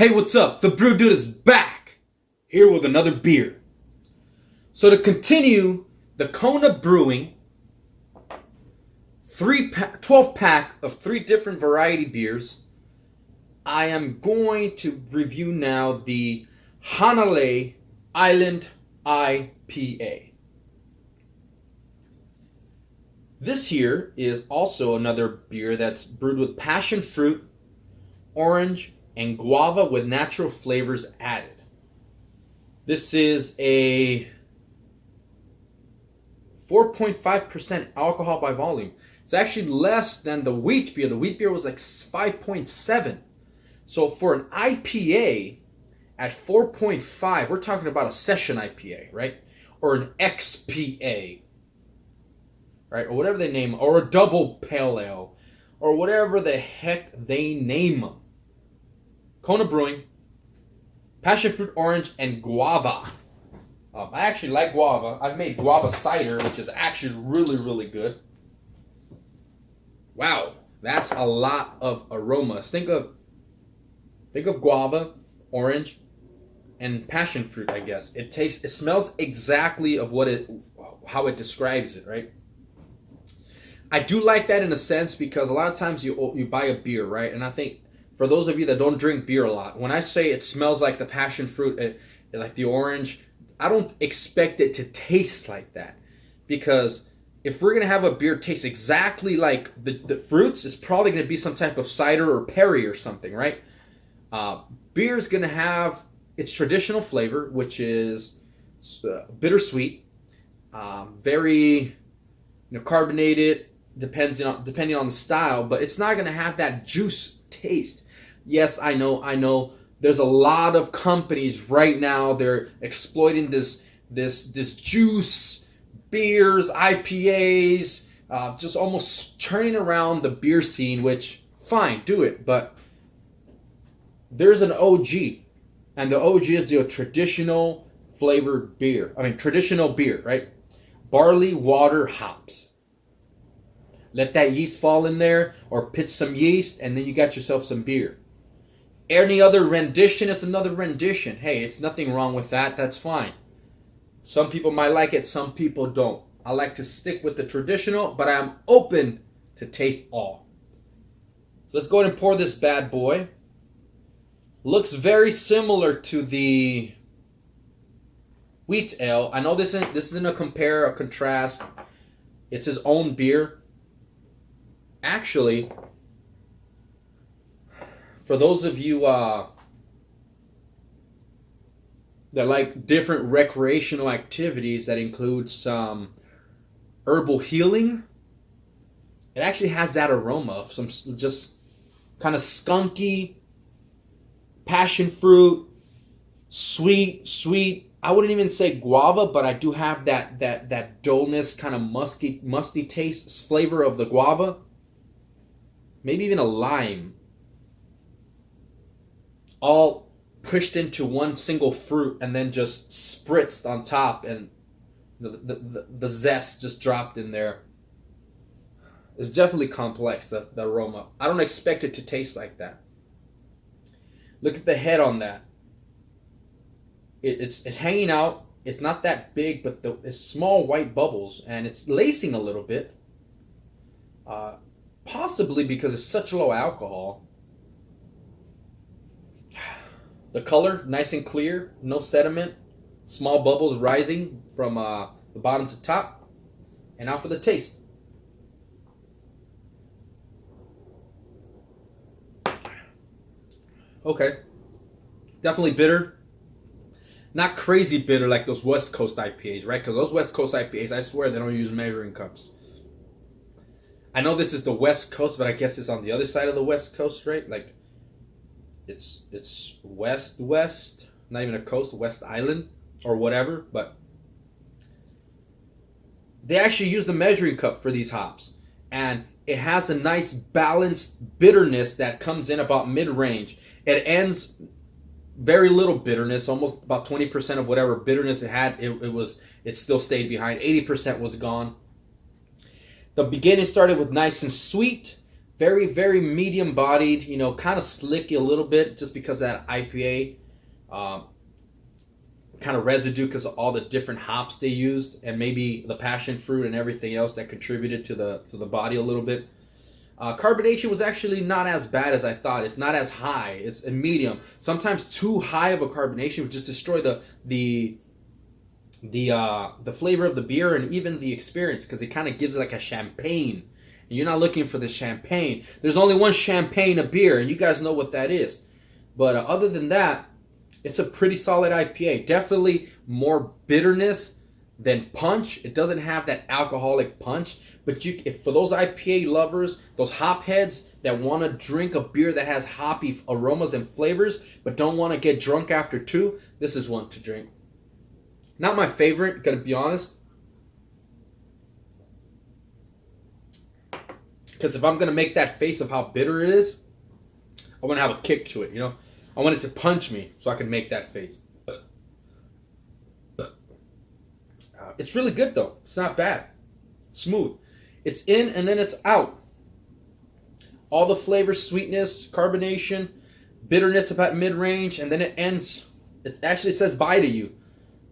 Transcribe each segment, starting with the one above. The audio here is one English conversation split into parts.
Hey, what's up? The Brew Dude is back, here with another beer. So to continue the Kona Brewing 12 pack of 3 different variety beers, I am going to review now the Hanalei IPA. This here is also another beer that's brewed with passion fruit, orange, and guava with natural flavors added. This is a 4.5% alcohol by volume. It's actually less than the wheat beer. The wheat beer was like 5.7. So for an IPA at 4.5, we're talking about a session IPA, right? Or an XPA, right? Or whatever they name, or a double pale ale, or whatever the heck they name them. Kona Brewing, passion fruit orange, and guava. I actually like guava. I've made guava cider, which is actually really, really good. Wow, that's a lot of aromas. Think of guava, orange, and passion fruit. I guess it smells exactly of how it describes it, right? I do like that in a sense because a lot of times you buy a beer, right? And I think for those of you that don't drink beer a lot, when I say it smells like the passion fruit, like the orange, I don't expect it to taste like that. Because if we're going to have a beer taste exactly like the fruits, it's probably going to be some type of cider or perry or something, right? Beer is going to have its traditional flavor, which is bittersweet, very carbonated, depending on the style, but it's not going to have that juice taste. Yes, I know. There's a lot of companies right now. They're exploiting this juice beers, IPAs, just almost turning around the beer scene. Which fine, do it. But there's an OG, and the OG is the traditional flavored beer. Traditional beer, right? Barley, water, hops. Let that yeast fall in there, or pitch some yeast, and then you got yourself some beer. Any other rendition is another rendition. Hey, it's nothing wrong with that. That's fine. Some people might like it, some people don't. I like to stick with the traditional, but I'm open to taste all. So let's go ahead and pour this bad boy. Looks very similar to the wheat ale. I know this isn't a compare or contrast. It's his own beer. Actually, for those of you that like different recreational activities that include some herbal healing, it actually has that aroma of some just kind of skunky, passion fruit, sweet. I wouldn't even say guava, but I do have that dullness, kind of musty taste, flavor of the guava. Maybe even a lime. All pushed into one single fruit and then just spritzed on top, and the zest just dropped in there. It's definitely complex, the aroma. I don't expect it to taste like that. Look at the head on that. It's hanging out. It's not that big, but it's small white bubbles, and it's lacing a little bit. Possibly because it's such low alcohol. The color, nice and clear, no sediment, small bubbles rising from the bottom to top. And now for the taste. Okay, definitely bitter. Not crazy bitter like those West Coast IPAs, right? Because those West Coast IPAs, I swear they don't use measuring cups. I know this is the West Coast, but I guess it's on the other side of the West Coast, right? Like, it's west, not even a coast, West Island, or whatever, but they actually use the measuring cup for these hops. And it has a nice balanced bitterness that comes in about mid-range. It ends very little bitterness, almost about 20% of whatever bitterness it had, it still stayed behind. 80% was gone. The beginning started with nice and sweet. Very, very medium bodied, you know, kind of slicky a little bit just because that IPA kind of residue because of all the different hops they used and maybe the passion fruit and everything else that contributed to the body a little bit. Carbonation was actually not as bad as I thought. It's not as high. It's a medium. Sometimes too high of a carbonation would just destroy the flavor of the beer and even the experience because it kind of gives it like a champagne. And you're not looking for the champagne. There's only one champagne of beer, and you guys know what that is. But other than that, it's a pretty solid IPA. Definitely more bitterness than punch. It doesn't have that alcoholic punch. But if for those IPA lovers, those hop heads that want to drink a beer that has hoppy aromas and flavors, but don't want to get drunk after two, this is one to drink. Not my favorite, gonna be honest. Because if I'm gonna make that face of how bitter it is, I want to have a kick to it, you know? I want it to punch me so I can make that face. It's really good though. It's not bad. Smooth. It's in and then it's out. All the flavors, sweetness, carbonation, bitterness about mid-range, and then it ends. It actually says bye to you.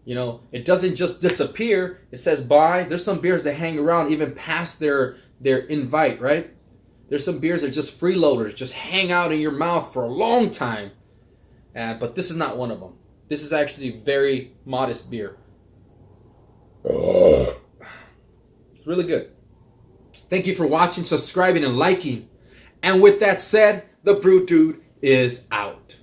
You know, it doesn't just disappear. It says bye. There's some beers that hang around even past their invite, right? There's some beers that are just freeloaders, just hang out in your mouth for a long time. But this is not one of them. This is actually very modest beer. It's really good. Thank you for watching, subscribing, and liking. And with that said, the Brew Dude is out.